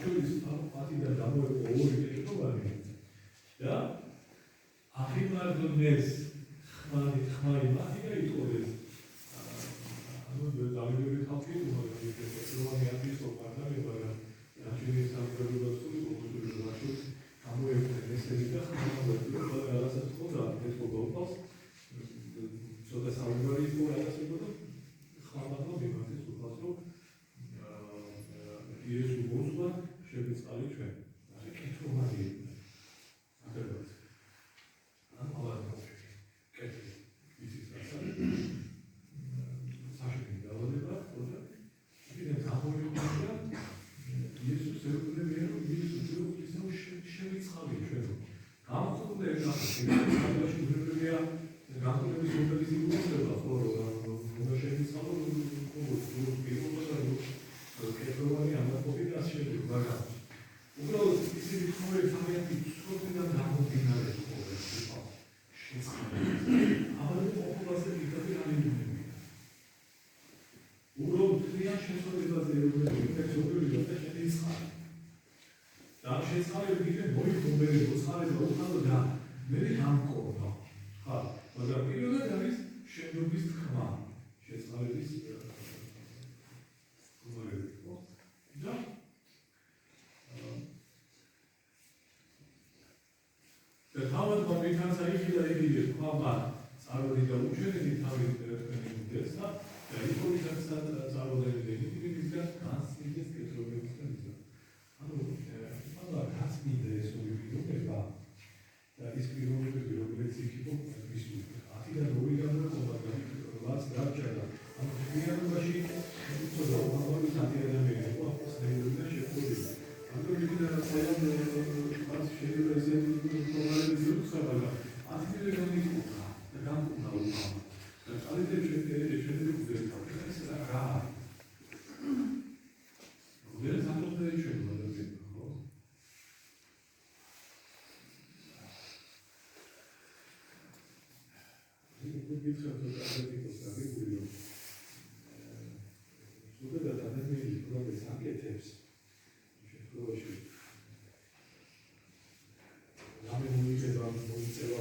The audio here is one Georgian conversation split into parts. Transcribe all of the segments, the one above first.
მათშორის პატიდან გამოეყო ორი კეთილობანი და ახიმარდნეს ხმარი მათი გაიტყოდეს. ანუ დავიდები ხალხი უბრალოდ არის პარტნიორი, მაგრამ ნაჩვენე სამხედრო სული კონკრეტული მათშორის გამოეყო ესეთი და ხმარობა რაღაცა თქონდა ეს გოგოს ცოტა საუბარი იყო რაღაცა და ხმარობა მიმართეს უბრალოდ რომ იესო მოსვა შეგვიწყალი ჩვენ. ასე კეთილობანი აკეთებს. ანუ ალბათ კეთილი ისიც ასაა. საშენი დავალება, ხოდა იქიდან გამოიყვანდა იესოს ეუბნება რომ იესოს ისევ შეგვიწყალი ჩვენ. გამხდოდა ეს რაღაცა შეგვიძლია განყოფილების უმეტესი უწოდება ხო რომ შეგვიწყალო კეთილობანი ამაყობიდან შეიძლება მაგრამ უბრალოდ ისეთი ხმები სამიათი ცოდნიდან გამომდინარე ყოველ შესაძლებელი ამაზე ყოფილაზე დიდები არიუნები უბრალოდ თლიან შესაძლებელზე ეუბნება ექსპერტული და შეიწყალი და შესაძლებელი იქნება მოიხმობელი მოცხარეა უხალო და მე გამკორდა ხა მაგრამ პირველად არის შენობის თქმა შესაძლების და თავად მომიტანცა იქიდან იგივე თქვა წარვედი და უჩვენები თავის ერთმანეთს და იპოვისაც წარვედები იქიდან განსწრდეს კეთილობებისგან იზრდა. ანუ რაც მინდა ეს ორი პიროვნება და ის პიროვნებები რომელიც იქ იყო მისთვის 10-დან 2 გამოყობა და 8 დარჩა. ანუ პიროვნებაში უცოდო ამავე ადამიანები იყო სნეილები და შეფორები. ანუ იქიდან რაც შეიძლება ისეთი პრობლემები ზუსტად ათილეგანი იყო და გამკურნა უკან. და წალიდე შეხედები უძერთავდა ეს რა ვერ ზამთრობდა შეიძლება და ხო იქ გითხრათ რომ აღიქვას აგებული ზოგადად ადამიანები პრობლემას აკეთებს შემთხვევაში გამომიწევა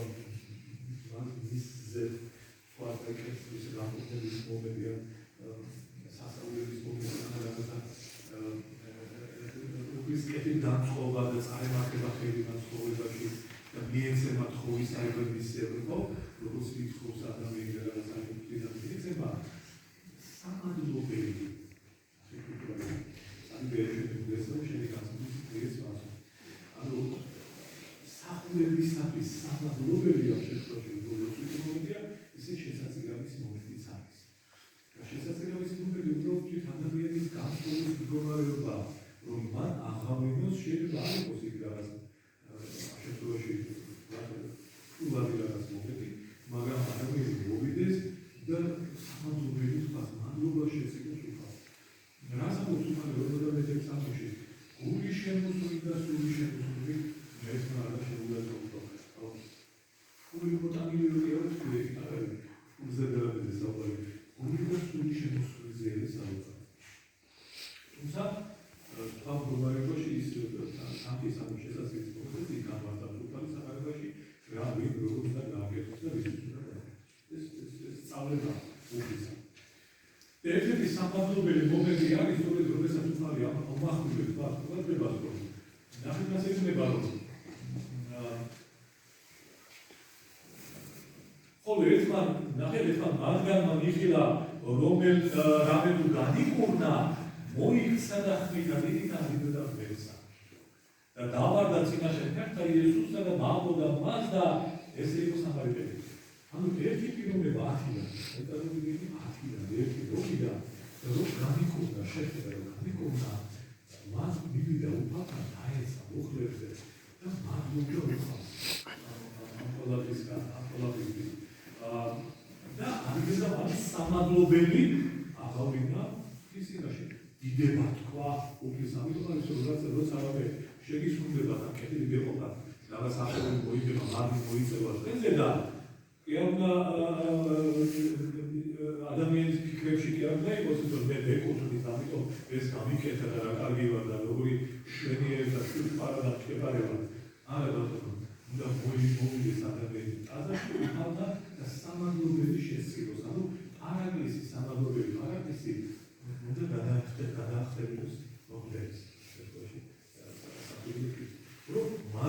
მისზე ფაქტიკას ის გამოყენების მომენტია სასწავლების მომენტია რაღაცა ის კეთილ დამწყობა და წარემარხება ხელი განსხვავებაში და მიეცემა თხოვის აიღების სერვო როგორც ვიქოს ადამიანი რაღაცა ფაქტიდან მიეცემა სამადლობელი ანუ სახულებისათვის სამადლობელია შეხვედრა ისე შესაძლებელი მომენტიც არის. შესაძლებელი მომენტი უბრალოდ ადამიანის განსხვავების მდგომარეობა რომ მან აღავინოს შეიძლება არ იყოს იქ რაღაც შეხვედრაში უბადი რაღაც მომენტი მაგრამ ადამიანი მოვიდეს და სამადლობელი თქვა მადლობა შეცეკოს უკან. რას ამბობს უკან როდესაც სამში გული შემოსული და სული შემოსული ეს მარა შეუძლებლობა. გული პოტანილი როდეს გვექნება უზედელების საუბარი. გული და სული შემოსული ზელის საუბარი. თუმცა ამ პრობლემებში ის სამი შესაძლებელი პროცესი გამართა უკან საფრანგეთში რა ვინ როგორ და გააკეთოს და ვის ეს სწავლება უფისა. ერთ-ერთი სამადლობელი მომენტი არის სწორედ როდესაც უყარი ამახვილებს პასპორტებას რომ ნახებას ეცნება რომ ხოლო ერთმან მათგანმა მიხილა რომელ რამე თუ განიკურნა მოიქცა და ხმითა დიდიდან დიდოდა ვერცა და დავარდა წინაშე ფერთა იესოსსა და მალბოდა მას და ესე იყო სამარიტელი. ანუ ერთი პიროვნება 10-დან, მეტად-მეტად 10-დან, ერთი როკიდან რომ განიკურნა შეხედა რომ განიკურნა მას მივიდა უფალთან დაეცა უხლებზე და მადლობა უხავს. აპოლაბისგან და ამისა მას სამადლობელი აღავლინა ისინაში დიდება თქვა უფლის ამიტომაც როცა რამე შეგისუნდება და კეთილი გეყოფა რაღაც ახალი მოიგება მარტი მოიწევა დღეზე და კი უნდა ადამიანის ფიქრებში კი არ დაიყოს რომ მე ვეკუთვნით ამიტომ ეს გამიკეთა და რა კარგი ვარ და როგორი შვენ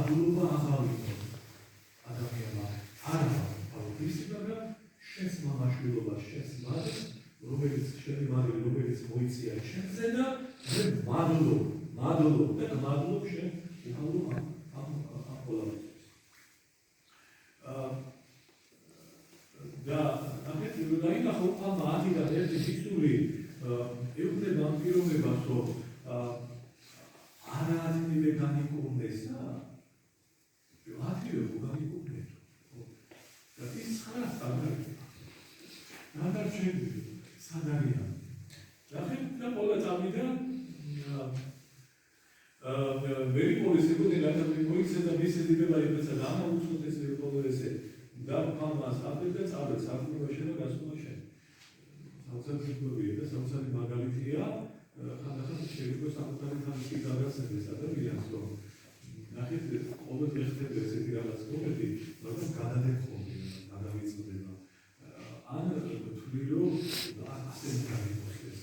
მადლობა აღავინო ადამიანმა არა ქრისტე, მაგრამ შენს მამაშვილობას, შენს მადლს, რომელიც შენი მადლი, რომელიც მოიწია შენზე და მე მადლობ და გმადლობ შენ უბრალოდ ამ ყველაფერს. და ამით დაინახო ამ ადიდან ერთი ფიქრული ეუბნება ამ პიროვნებას, რომ არაადმე განიკურნეს და ადრევე განიკურნეს. და ის ხარას გადარჩენილი სად არიან. და ყველა წამიდან ვერიპოლის ეკუთვნა ადამიანი მოიქცა და მისი დილება იბეცა და ამა უცხოთეს ეკოლესე და ფამას აბედა წავე საფრთხეში და გასულაშენ. საოცარი და საოცარი მაგალითია ხანდახან შეიძლება საკუთარი თავისი გადასცემის ადამიანს რომ ნახეთ ყოველ დღე ხდება ესეთი რაღაც მომენტი მაგრამ გადადექონი გადავიწყდება ან თვლი რომ ასე გამიგოს ეს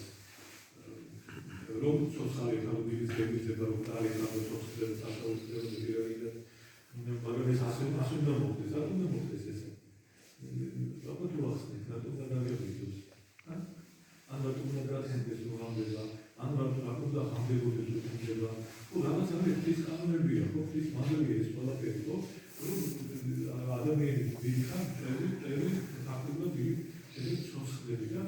რომ სოციალური ეკონომიკის გეგმება რომ არის ამ სოციალურ საფრთხეებია მაგრამ ეს ასე უნდა მოხდეს ესე როგორც ვახსნით რატომ გადავიწყდეს ან რატომ გადაგაცემდეს რომ ამბება ან რატომ გამდებოდეს უჩნდება თუ რაღაც არის ის კანონებია ხო ის მაგალითია ეს ყველაფერი ხო რომ ადამიანი ვიქან წევრი ფაქტობრივად ის სოციალური და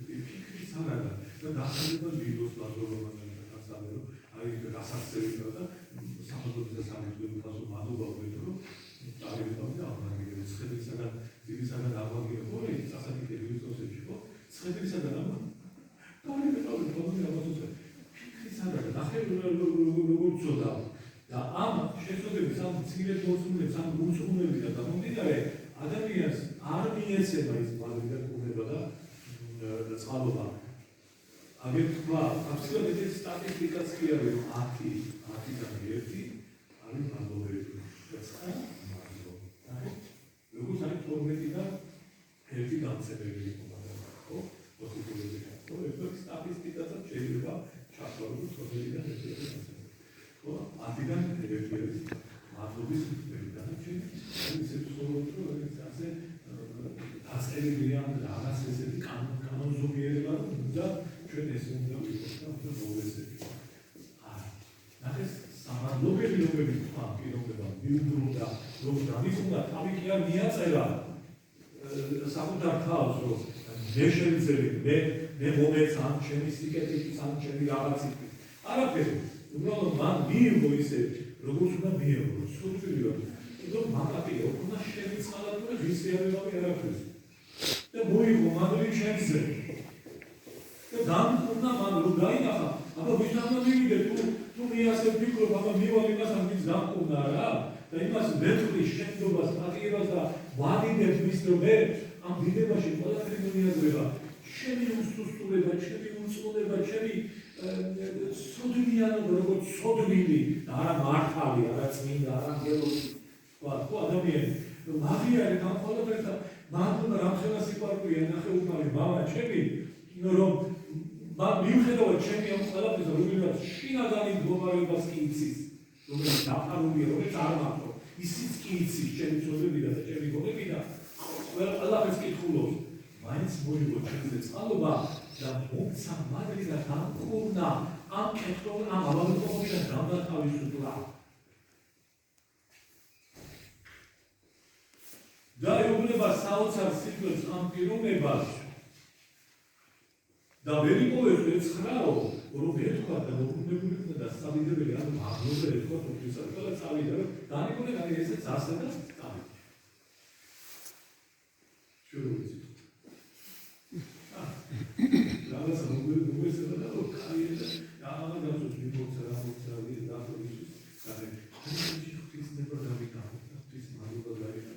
ფიქრის აღარა და დასაწყება ვიდეოს ბაზრობამ გასაგებია რომ აი გასახსენებია და სამადლოა სამადლოა ფასო მადლობა ვეთრო წავიდო და ამაგერებს ხედისაგან ძირისაგან ამაგერებს ხო ის სასაკითხები ვიწოსებში ხო ხედისაგან ამაგერებს როგორც ზოდა და ამ შეცდომების ამ ცილებს მოსულებს ამ უცხოებიდან გამომდინარე ადამიანს არ მიეცემა ის მადლი და კურნება და წყალობა აგერ თქვა აბსოლუტურად ეს სტატისტიკაც კი არის რომ 10-დან 1 არის მადლობები და 9 მადლობა როგორც არის 12-დან 1 დამცებელი ხო პოზიტივები ხო ეს სტატისტიკაც შეიძლება ჩასწავლოს სოციალიდან ეს ხო 10-დან 1 არის მადლობის მიღება ისე ცხოვრობ რომ ასე ასწრებია რაღაც ესეთი კანონზომიერება და ჩვენ ეს უნდა ვიყოს და მოვესწრებით. ნახეს სამადლობელი რომელი თქვა პიროვნება მიუბრუნდა რომ გამიხუნდა თავი კი არ მიაწერა საკუთარ თავს რომ მე შემიძლია მე მომეც ამ ჩემი სიკეთით ამ ჩემი რაღაცით არაფერი უბრალოდ მან მიიღო ისე როგორც უნდა მიიღო სულწილად რომ მაგათია უნდა შემიწყალა თუ ისე არაფერი არაფერს და მოიღო მადლი ჩემზე და დამკვირდა მან რომ გაინახა აბა ვისამა მივიდე თუ მე ასე ვფიქრობ აბა მივალ იმასთან ვის დამკვირდა რა და იმას მეტყვის შენდობას პატიებას და ვადიდებს ვის რომ მე ამ დილებაში ყველაფერი მიაზრება ჩემი უსუსტულება ჩემი უწყლობა ჩემი სოდვიანობა როგორც სოდვილი და არა მართალი არა წმინდა არა ანგელოზი ხო ადამიანი მაგიარი ამ ყველაფერთან მადლობა რამხელა სიყვარულია ნახე უკარი მამა ჩემი რომ მან მიუხედავად ჩემი ამ ყველაფერს რომელსაც შინაგანი მდგომარეობას კი იცის რომელიც დაფარულია რომელიც არ მარტო ისიც კი იცის ჩემი ცოდებიდან და ჩემი გონებიდან ყველაფერს კითხულობს მაინც მოიგო ჩემზე წყალობა და მომცა მადლი და დამკურნა ამ კეთილ ამ ავადმყოფობიდან გამათავისუფლა და ეუბნება საოცარ სიკვდილს ამ პიროვნებას და ვერ იპოვეს ეცხრაო რომ ეთქვა და მოქმედებდა და სამიდებელი ამ აღნოზე ეთქვა თვითონ ყველა წავიდა რომ განიკურნე აი ესეც ასე და წავიდა შურუცი რაღაც მოგესწრება და კარიერა და ამა გასულ მიმოცა და ის დაფორიშის და ის ნებრავი და ის მადლობა დაიხა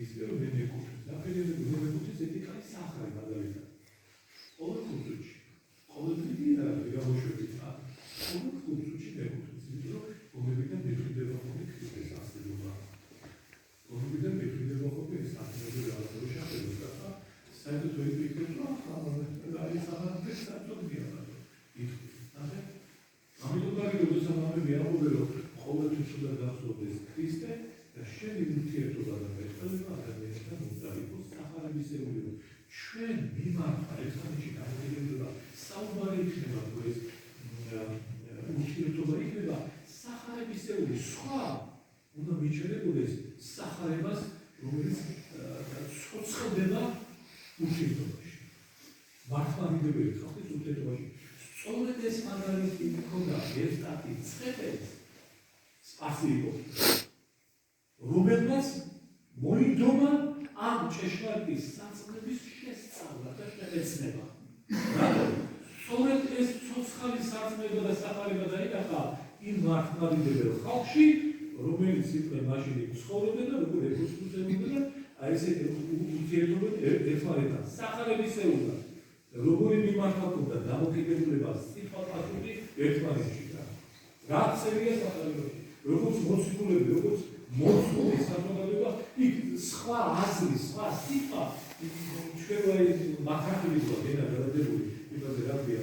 ის რომ მე მეკუთვნის და ფერები მეკუთვნის ეთიკայի სახარი მაგალითად ყოველ კურსში ყოველდღე გამოშვებით ყოველ კურსში მეკუთვნის იმიტომ რომ მომებიდან მეკუთვნება ქრისტეს ასწავლება ჩვენ მიმართა ერთმანეთში დამოკიდებულება საუბარი იქნება თუ ეს ურთიერთობა იქნება სახარებისეული სხვა უნდა მიჩნდებოდეს სახარებას რომელიც ცოცხლდება ურთიერთობაში მართლმადიდებელი ხალხის ურთიერთობაში სწორედ ეს მაგალითი მქონდა ერთად ცხეთებს სპასიბო რომელმაც მოიდომა ამ ჭეშმარიტის საწმების შესწავლა და შეეცნება. რატომ? სწორედ ეს ცოცხალი საწმება და სახარება დაინახა იმ მართლმადიდებელ ხალხში, რომელიც იყვნენ მაშინ ცხოვრობდა და როგორ ეკოსისტემებდა, აი ესე ურთიერთობა ერთმანეთთან სახარებისეულად. როგორი მიმართა ქონდა დამოკიდებულება სიტყვაყრილი ერთმანეთში და რა წერია სახარებაში, როგორც მოციქულები, როგორც მოსული საზოგადოება იქ სხვა აზრი, სხვა სიტყვა ჩვენი მართლმადიდებელი ენა გადადებული იმაზე რაბია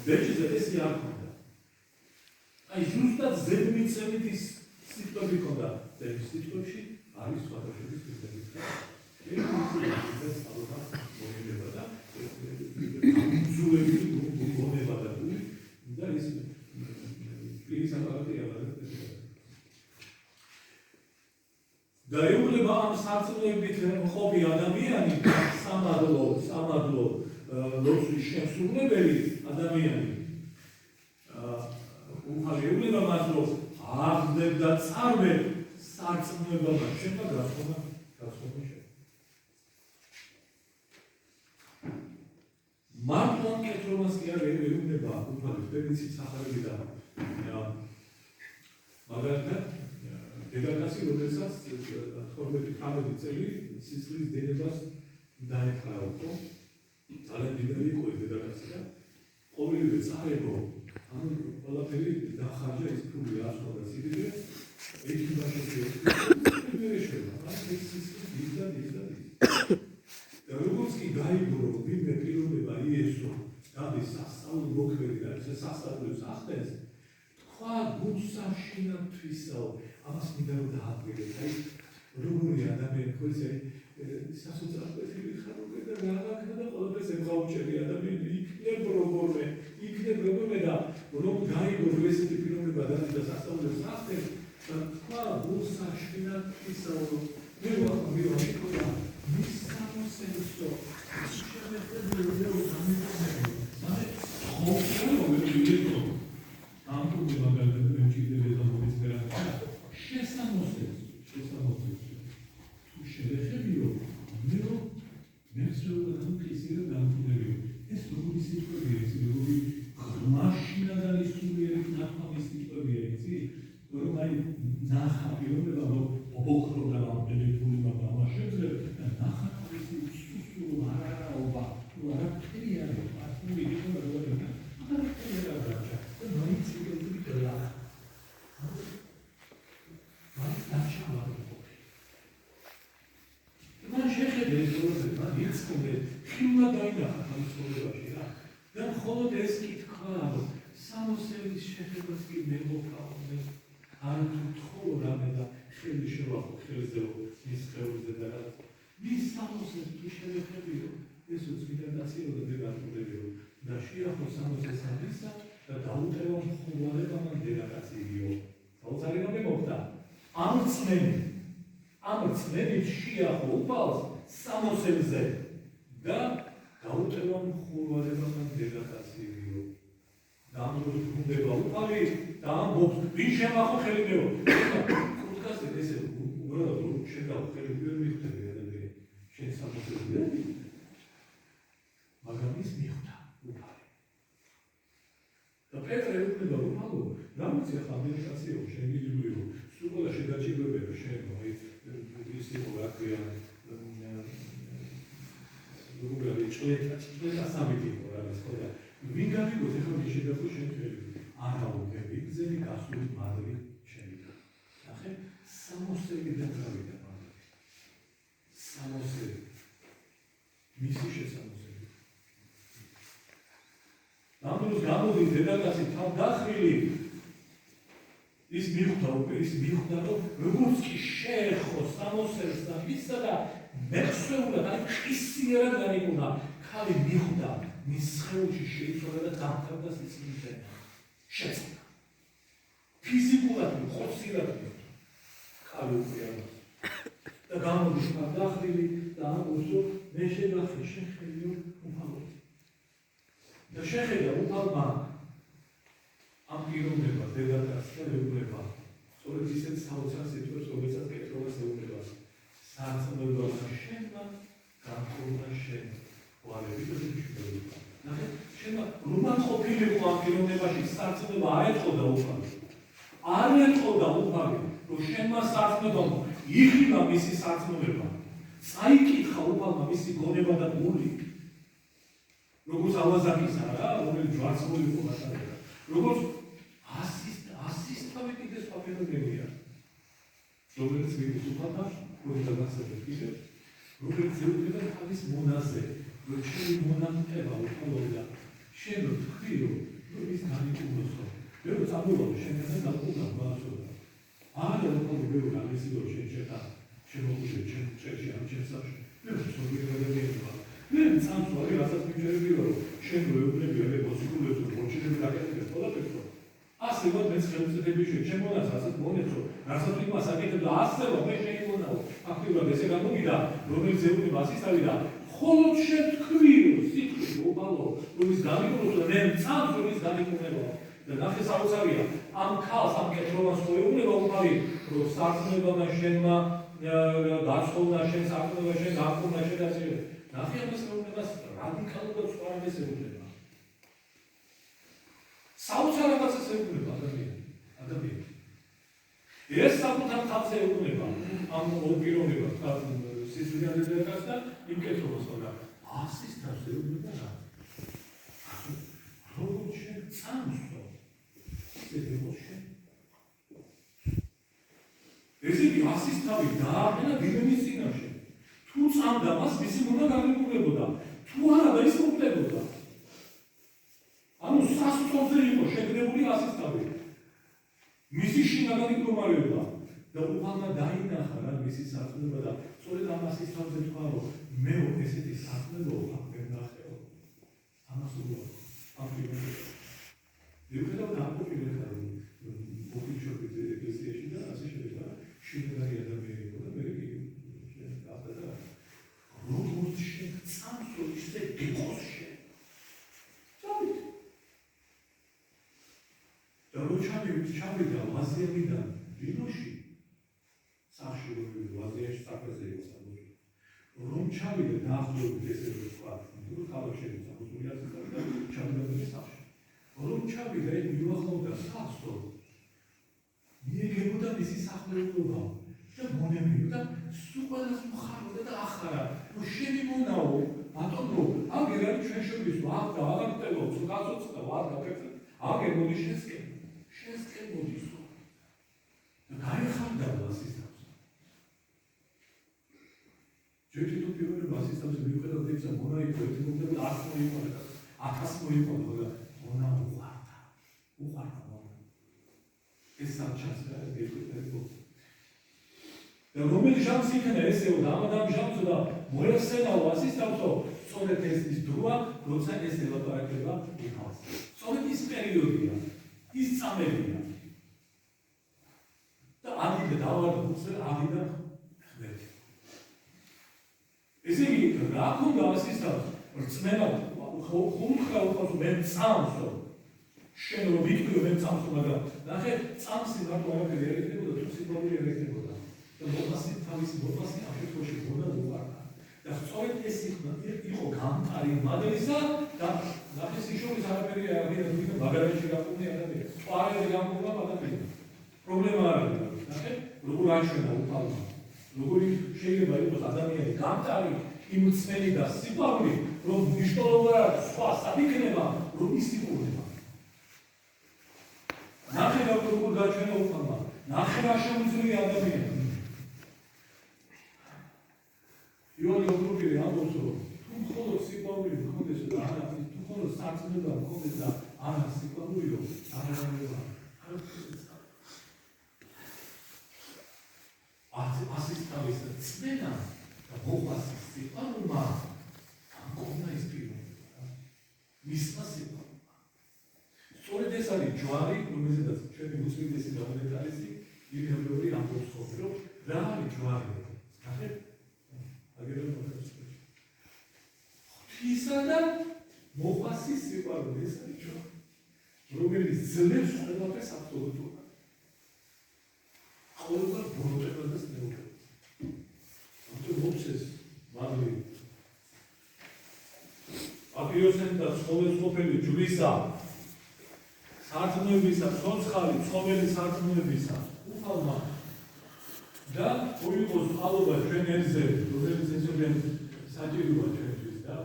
ბეჭდზე ესე არ ქონდა. აი ზუსტად ზედმიწევითი სიტყვები ქონდა ეს სიტყვებში არის სხვადასხვა სიტყვები. ეს ალბათ მოიდება და ზულები მონება და ეს ის ამბავია და ეუბნება ამ საწმებით მყოფი ადამიანი სამადლო ლოცვის შემსრულებელი ადამიანი ეუბნება მას რომ აღდებდა წარვე საწმებელად შეება გასხობა მარტო კეთრომას კი არ ეუბნება უფალი ფერიცის სახარებიდან მაგალითად დედაკაცი რომელსაც 12 წელი სისხლის დინებას დაეყარაო ძალიან დიდარი იყო ეს დედაკაცი და ყოველივე წაებო ანუ ყველაფერი დახარჯა ეს ფული არ ხოდა სიდიდე ექიმმა შეეშვა ეს სისხლის დიდა და როგორც კი გაიგო ვინმე პიროვნება იესო დადის სასწაულ მოქმედი და ეს სასწაულს ახდენს თქვა გულსაშინათვისო ამას მინდა რომ დააკვირდეთ აი როგორი ადამიანი ხო ესე სასოწარკვეთილი ხარობე და რაღაცა და ყველაფერს ემღაუჭები ადამიანი იქნებ როგორმე და რომ გაიგო ესეთი პიროვნება დადის და სასწაულს ახდენს და თქვა გულსაშინათვისო მე ვახმირო მის სამოსელსო შეხედებელო გამიწევი მაგრამ ამ პრობლემას მეჭირდება და მომისტერა შესამოსელს თუ შევეხებიო მეო მეცხოვნა დამკისირა დამკვიდრებიო ეს როგორი სიტყვებია ეს როგორი მაშინა და ისულიერი ნახმის სიტყვებია იცი რომ აი ნახა პიროვნება რომ ობოქრობდა ამ ბედეთული მაგრამ ამას შეძლებს და ნახა ის სუსუ არაობა თუ არაფერი არ პასული იყო როგორი არაფერი არ გაჩა და მოიცილებული და მან შეხედე ეს პროცესი, იცნობე, ხილვა დაინახა ამ ცხოვრებაში რა. და მხოლოდ ეს კითხვა, რომ სამოსელის შეხედას კი მე მოვყავდი, არ თხოვ რამე და ხელი შევახო ხელზე მის ხელზე და რა. მის სამოსელს თუ შევეხებიო, ეს უცბიდან დაცირო და დაგაკეთებიო. და შეახო სამოსელს ამისა და დაუტევა მხოლოდ ამ დედაკაციო. საოცარი რამე მოხდა. ამ წნევით შეახო უფალს სამოსელზე და დაუტევა მხოლოდ ამ დედაკაციო. და ამ დროს გუნდება უფალი და ამბობს ვინ შემახო ხელიდეო. კურთკასე ესე უბრალოდ რომ შეგავ ხელიდეო მიხვდები ადამიანი. შენ სამოსელზე მაგრამ ის მიხვდა უფალი. და პეტრე ეუბნება უფალო რამოც ახლა მედიტაციო შეგიძლიო სულყოდაში დაჭირვებია შენ აი ის იყო რა ქვია როგორი ჭლეტა სამეთი იყო რა ის ხოდა ვინ გავიგოთ ახლა მე შეგახო შენ ხელი არა უკები გზელი გასული მადლი შევიდა ნახე სამოსელი და გავიდა მადლი სამოსელი მისი შესამოსელი ნამდვილად გამოდის დედაკაცი თავდახრილი ის მიხვდა რომ როგორც კი შეეხო სამოსელს და მისსა და მეხსეულად აი ხისიერად განიკუნა ქალი მიხვდა მის სხეულში შეიცვალა და დამთავრდა სიცივით შეწყდა ფიზიკურად ხორცილად ქალი უყურებდა და გამოდის გადახრილი და ამბობს მე შეგახე შეხედიო უფალო და შეხედა უფალმა ამ პიროვნება დედატას და ეუბნება სწორედ ისეთ საოცარ სიტყვებს რომელსაც პეტროვას ეუბნება სარწმუნოება შენმა განხორციელა შენ ვარები და შეგეუბნება ნახე შენმა რომან ყოფილიყო ამ პიროვნებაში სარწმუნოება არ ეთყოდა უფალი რომ შენმა სარწმუნოება იხილა მისი სარწმუნოება წაიკითხა უფალმა მისი გონება და გული როგორც ალაზაკისა რა რომელიც ჯვარცმული იყო მასალა როგორც ასისტავი კიდეს პაპირებია რომელიც მიდის უფალმა როცა გასაგებ კიდე რომელიც ეუბნება თავის მონაზე რომ შენი მონანტება უფალობდა შენ თქვი რომ ის განიკურნოსო მე რო წამოვალ შენთან დაუყურდა მასოლა არა უფალო მე რო გამისიდო შენ შეთა შემოგვიже ჩემ წერში ამ ჩემსაში მე ვსწორებია მე წამწვარი რასაც მიჩერებია რომ შენ რო ეუბნები მე მოსიკულებს რომ მოჩერები დაკეთდეს ყველაფერს ასე ვარ მეც ხელმწიფეებში ჩემონაც ასეთ მონეცო რასაც იმას აკეთებდა ასე ვარ მე შეიმონაო ფაქტიურად ესე გამოვიდა რომელიც ეუბნება ასისავი და ხოლოდ შენ თქვი რომ სიტყვით უბალო რომ ის გამიკურნოს და მე წამს რომ ის გამიკურნება და ნახე საოცარია ამ ქალს ამ პეტროვას ხო ეუბნება უფალი რომ სარწმუნოება შენმა გაცხოვნა შენ სარწმუნოება შენ გაკურნა შენ ასე ნახე ამას ეუბნებას რადიკალურად სხვა რამეს ეუბნება საოცარებას ეუბნება ადამიანი ეს საკუთარ თავზე ეუბნება ამ პიროვნებას სიცილიან დედაკაცს და იმ პეტროვას ხო და ასის თავს ეუბნება რა როგორც შენ წამსო ესე იგი ასის თავი დააყენა დილემის წინაშე თუ წამდა მას მისი მონა გამიკურნებოდა თუ არა და ის მოკვდებოდა ანუ სასწორზე იყო შეგნებული ასის თავი მისი შინაგანი მდგომარეობა და უფალმა დაინახა რა მისი სარწმუნოება და სწორედ ამ ასის თავზე თქვა რომ მე ესეთი სარწმუნოება ვერ ნახეო ამას უბრალოდ ამ პიროვნებას Lucrăm la apropierea care oficiul de Eglesia și da, așa și da, și de la ea de America, de America, și asta da. Rogul și țansul este decoșe. Ce-a dar ce-a da, Azia da, vino și sașul lui Azia și sacă zei să nu. Rom ce-a da, de se răscoat. Nu ca la ședință, nu spunea să da, ce-a de saș. რომ ჩავიდა იქ მიუახლოვდა სასწო მიეგებოდა მისი სახელობა და მონებიოდა სულას მხარდა და ახარა რომ შენი მონაო ბატონო აგერ არის ჩვენ შორის აქ და აღარ ტელობს გაწოცხდა ვარ დაკეთე აგერ მოდი შენსკენ მოდის და გაიხარდა ასის თავს ჯერ თუ პირველი ასის თავს მიუხედავად იმისა მონა იყო ეთმობდა 100 იყო 1000 იყო და მონა უყარდა ეს საჩას გეკეთებო და რომელი ჟამს იქნა ესეო და ამ ჟამსო და მოეხსენაო ასისტავსო სწორედ ეს ის დროა როცა ეს ელაპარაკება იქავს სწორედ ის პერიოდია ის წამებია და ადიდე დავარდა უცებ ადიდა ხმეთი ესე იგი რა ქონდა ასისტავს რწმენა ხუმხრა უყავს მე წამსო შენ რომ ვიქნიო მე წამსო მაგრამ ნახე წამსი მარტო არაფერი არ იქნებოდა თუ სიყვარული არ იქნებოდა და მოგასი თავისი მოგასი ამ შემთხვევაში გონა უყარდა და სწორედ ეს იყო გამყარი მადრისა და ნახე სიშორის არაფერი არ იქნება მაგარაში გაკუნე ადამიანი სპარელი გამყურა ადამიანი პრობლემა არ არის ნახე როგორ აჩვენა უფალმა როგორი შეიძლება იყოს ადამიანი გამყარი იმ წელი და სიყვარული რომ მნიშვნელობა სხვა საფიქრება რომ ის სიყვარული ნახე როგორ გაჩვენა უფალმა ნახე რა შემიძლია ადამიანი იოანე ოქროპირი ამბობს რომ თუ მხოლოდ სიყვარული მქონდეს და არა თუ მხოლოდ სარწმუნოება მქონდეს და არა სიყვარულიო აღარება ასის თავის წმენა მოყვასის სიყვარულმა განკორნა ეს პიროვნება. მისმა სიყვარულმა. სწორედ ეს არის ჯვარი, რომელზედაც ჩვენი უწმინდესი გამოდეტალისი ირგვლივი ამბობს ხოლმე, რომ რა არის ჯვარი? ნახეთ? აგერონ მოხდეს. ღვთისა და მოყვასის სიყვარული ეს არის ჯვარი, რომელიც ძლებს ყველაფერს აბსოლუტურად. ყოველგვარ ბოროტებას ნეუღებს. ამიტომ მოცეს მადლი. აპიოსენ და ცხოველსოფელი ჯვრისა, სარწმუნოებისა, ცოცხალი, ცხოველი სარწმუნოებისა, უფალმა და მოიყოს წყალობა ჩვენ ერთზე, რომელიც ეცოდნენ საჭიროა ჩვენთვის და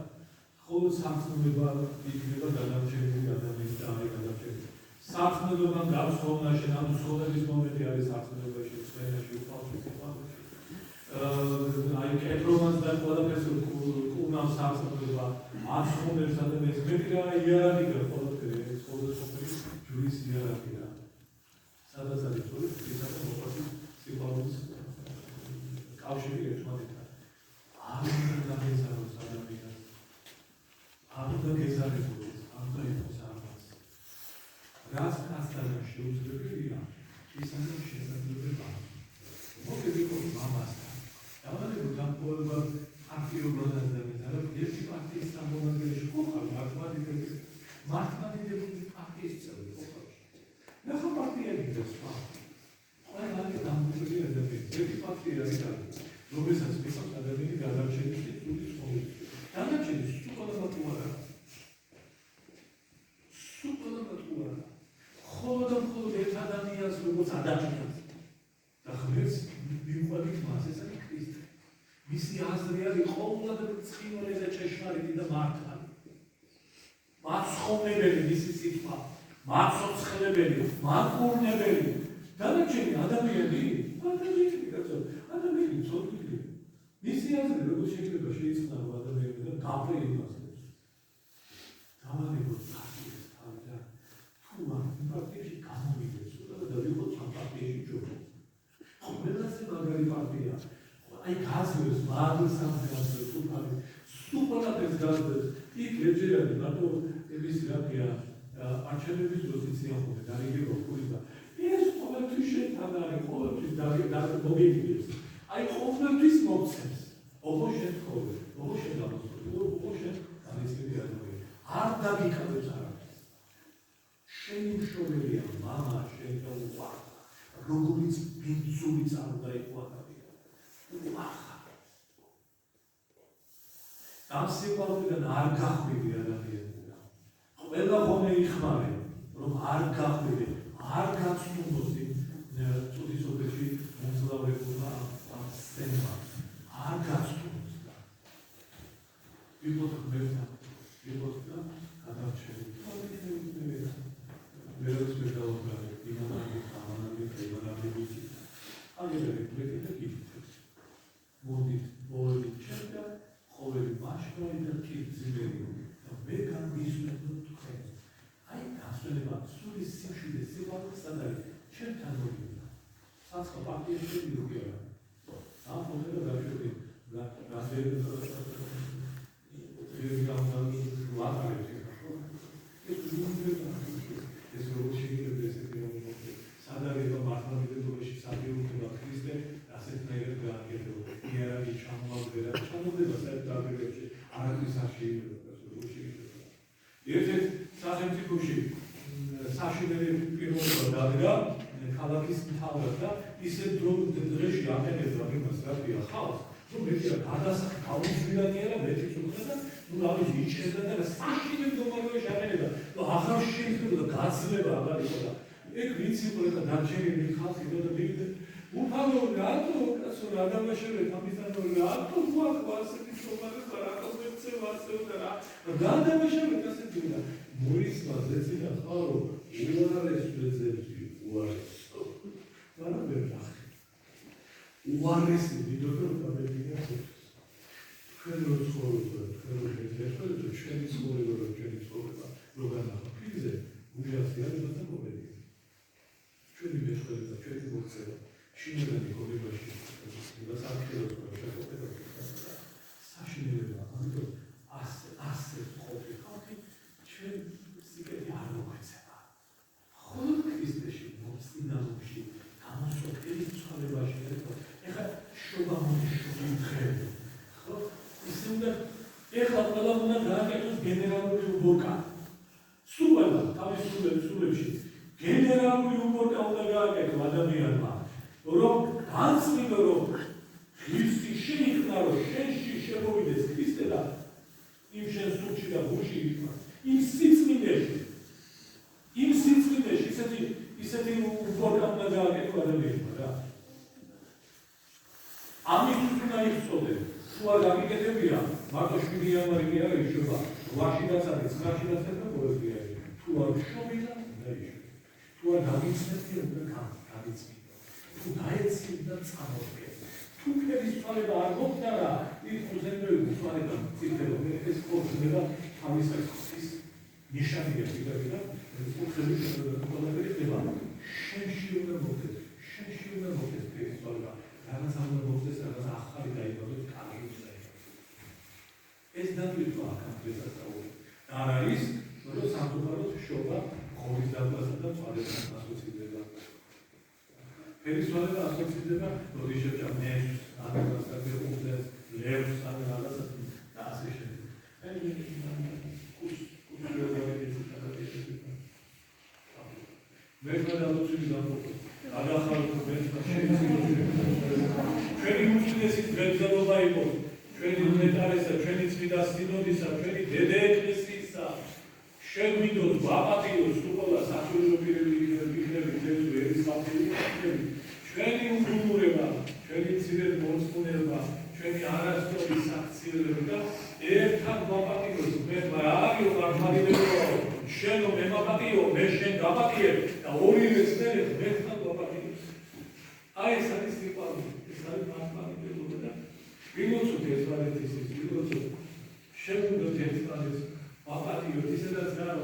ხოლო სარწმუნოება იქნება გადარჩენილი ადამიანის და არის გადარჩენილი. სარწმუნოებამ გაცხოვნა შენ ამ ცხოვრების მომენტი არის სარწმუნოებაში, წვენაში, უფალში, სიყვარულში. აი კეთრომანს და ყველაფერს კურნავს სარწმუნოება, აცხოვებს ადამიანს, მეტი რა იერარქია ყველაფერი, ეს ყოველდღიური ჯვრის იერარქია. სადაც არის თორე ღვთისა და მოყვასის სიყვარულის კავშირი ერთმანეთთან. არ უნდა გეზაროს ადამიანს, არ უნდა გეზარებოდეს, არ უნდა იყოს ამას. რაც კაცთან შეუძლებელია, ისაა შესაძლებელი. მოგები ყოს მამასთან. დავანებოთ ამ ყოველგვარ აქტიურობად ადამიანს, ერთი პარტიის წარმომადგენელი ხო ხარ, მართლმადიდებელი პარტიის წევრი ხო ხარ? ნახა პარტიები და სხვა. ყველა დამკვირვებელი ადამიანი, ერთი პარტია არის, რომელსაც მისცემს ადამიანი გადარჩენის სრული ცხოვრება. გადარჩენის სრულად თუ არა? სრულად თუ არა? ხოლო და მხოლოდ ერთ ადამიანს როგორც ადამიანს და ღმერთს მიუყვებით მას, ეს არის ქრისტე. მისი აზრი არის ყოველდღიურად ცხინვალე და ჭეშმარიტი და მართალი. მაცხოვრებელი მისი სიტყვა, მაცოცხლებელი, მაკურნებელი. დანარჩენი ადამიანი, ადამიანი ცოდვილი. მისი აზრი როგორ შეიძლება შეიწყნარო ადამიანიდან გაფრინდას. დავანებოთ პარტიას თავიდან. თუ ამ პარტიაში გამოვიდეს, და დავიღოთ ამ პარტიაში ჯობი. ყველაზე მაგარი პარტია. აი გაზრდებს, მადლს ამბობს, თუფალი, სუპერატეს გაზრდებს. იქ ეჯერანი, რატო ეს რაკია არჩევნების დროს იციან დარიგება ფული და ეს ყოველთვის შეთან არის, ყოველთვის მოგებიდეს. აი ყოველთვის მოგცემს. ოღონდ შემთხვევით, ოღონდ შეგამოსული, ოღონდ განიცდები ადამიანი. არ დაგიკავებს არაფერს. შენი მშობელია მამა, შენ და უყვარდა. როგორიც ბინძური წარდა იყო ადამიანი. უახა. ამ სიყვარულიდან არ გახვიდი ადამიანიდან. ყველა ხომ იხმარე, რომ არ გახვიდე, არ გაცნუბოსი წუთისოფლში მომძლავრებულმა ამ სცენმა. არ გაცნუბოს და ვიყოთ ღმერთთან, ვიყოთ და გადარჩენილი. ვერც ვერ დავუყარე, იმანები, აგერები გვეკი და გითითებს. მოდით, მოედით ჩემ და ყოველი მაშროი და კიბძილები და მე გამისვლებდო თქვენ. აი გასვლება, სული სიმშვიდე, სიყვარული სად არის? ჩემთან მოდიდა. საცხო პარტიაში მიდიოდა. ამ ფონდზე გაშვები, ეს როგორ შეიძლება ესეთი მომენტი. სად არის მართლმადიდებლობაში სადიოქება ქრისტე, ასეთნაირად გააკეთებოდა. იერარქიის ჩამოყალიბება საერთოდ დაბერებში არაფრის არ შეიძლება, როგორ შეიძლება. ერთ-ერთ სახელმწიფოში საშინელი პიროვნება დადგა ქალაქის მთავრად და ისე დღეში აყენებდა იმას, რატია ხალხს, რომ მეტია გადასახი გაუშვიდანია, მეტი უხდა და ნუ ამის იჭერდა და საშინელ მდგომარეობაში აყენებდა. ნუ აღარ შეიძლება გაცლება აღარ იყო და ეგ ვინც იყო და დარჩენილი ხალხი და მივიდა უფალო რატო კაცო რა დამაშავეთ ამისთან რატო გვაქვს ასეთი შრომები რატო მეცევა ასე და რა გადამაშავეთ ასეთი და მოისმა ზეცინა ხარო უარეს ვეძებდი უარეს არა ვერ ნახე უარესი დიდორო გამებია ჩვენ რო ცხოვრობ ჩვენ რო შეძლებთ ჩვენი ცხოვრება რო ჩვენი ცხოვრება რო განახო ფიზე უჟასი არის და მოგედი ჩვენი მეშვეობა ჩვენი მოქცევა შინაგანი გონებაში გასახელოს საშინელება, ამიტომ ასე ყოფილი ხალხი ჩვენ სიკეთე არ მოგვეცემა. ხოლო ქრისტეში მოცინალობაში გამოსვლის ცხოვრებაში ეხლა შობა მომიშოვი ხო ისე უნდა ეხლა ყველა უნდა გააკეთოს გენერალური უბორკა სულ თავის სულებში გენერალური უბორკა უნდა გააკეთო ადამიანმა რომ განცდიდო რომ ქრისტე შეიქმნა რომ შენში შემოვიდეს ქრისტე და იმ შენ სულში და გულში იმ სიწმინდეში ისეთი უბორკა უნდა გააკეთო ადამიანმა რა ამისთვის უნდა იხსოვდეს თუ არ გამიკეთებია მარტო 7 იანვარი კი არ იშობა 8-ში დაცადი 9-ში დაცადი და ყოველდღე არის თუ არ შობილა უნდა იშო თუ არ გამიცნებია უნდა გამიცნი თუ დაეცი და წამოდგე თუ ფერის თვალება არ მოხდა რა ის უზენდოები თვალება ციფრება ეს ხოხდება თავისათვის ნიშანია ვიღაცა უხდები ყველაფერი ხდება შენში უნდა მოხდეს ფერის თვალება რაღაც ამ მოხდეს რაღაც ახალი დაიბადოს კარგი დაიბადოს ეს დაგვითვა აქამდე არ არის რომ სამწუხაროდ შობა ხობის დაბლასა და წვალებთან ასოცირდება ფერის თვალება ასოცირდება როდესაც ნერვს აღგასაგე უხდეს ლევს ან რაღაცას და ასე შემდეგ მე გადავწყვიტე დამოუკიდებლად გადახალხო ჩვენი უშვილესი დღესდღეობა იყო ჩვენი ნეტარესა ჩვენი წმინდა სინოდისა ჩვენი დედა ეკლესიისა შეგვიდოს ვაპატიოს უყოლა საჭირო პირები ერის საფრთხე ჩვენი უგუნურება ჩვენი ცირე მოწმობა ჩვენი არასწორი საქციელება და ერთად ვაპატიოს მე არიო მართლმადიდებლო შენო მე ვაპატიო მე შენ გავაპატიებ და ორივეს ერთად ვაპატიოს აი ეს არის სიყვარული ეს არის მართლმადიდებლობა და ვინოცოთ ეს ვარეთის ვინოცოთ შემოვიდოთ ერთმანეთს ვაპატიოთ ისედაც რა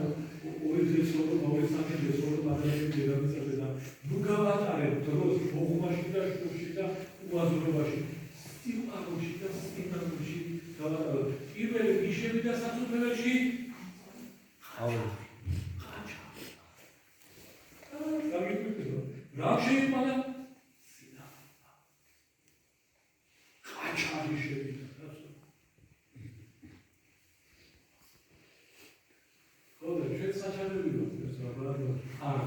ორი დღეს როგორ მოვესახებიოს როგორ ადამიანები დედამიწაზე და ნუ გავატარებთ დროს მოხმაში და შუში და უაზრობაში სიყვარულში და სინამდვილეში გავატაროთ პირველი გიშები და საწუხებლებში რა შეიქმნა ყაჩარი შევიდა ხოდა ჩვენ საჩარები ვართ ეს რა არა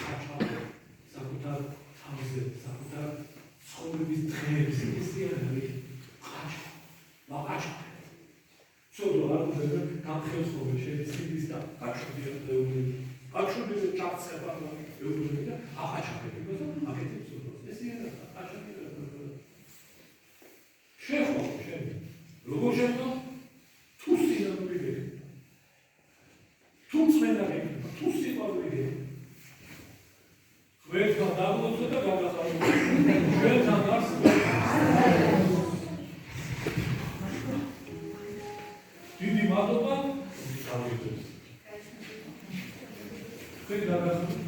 ყაჩარი საკუთარ თავზე საკუთარ ცხოვრების დღეებს ისე არის ყაჩარი ცოდო არ უნდა გამხელსოვე შეიძლება და გაჩვიდე აჩვიდე ჩაცება ეუბნება და ახაჩაკები და აკეთებს ეს είναι ახაჩაკები შეხო როგორ შეხო თუ სინამდვილე თუ წმენდარი თუ სიყვარული ყველგან დაგლოცო და გადახალხო ჩვენთან არს დიდი მადლობა გავიგებს. Quindi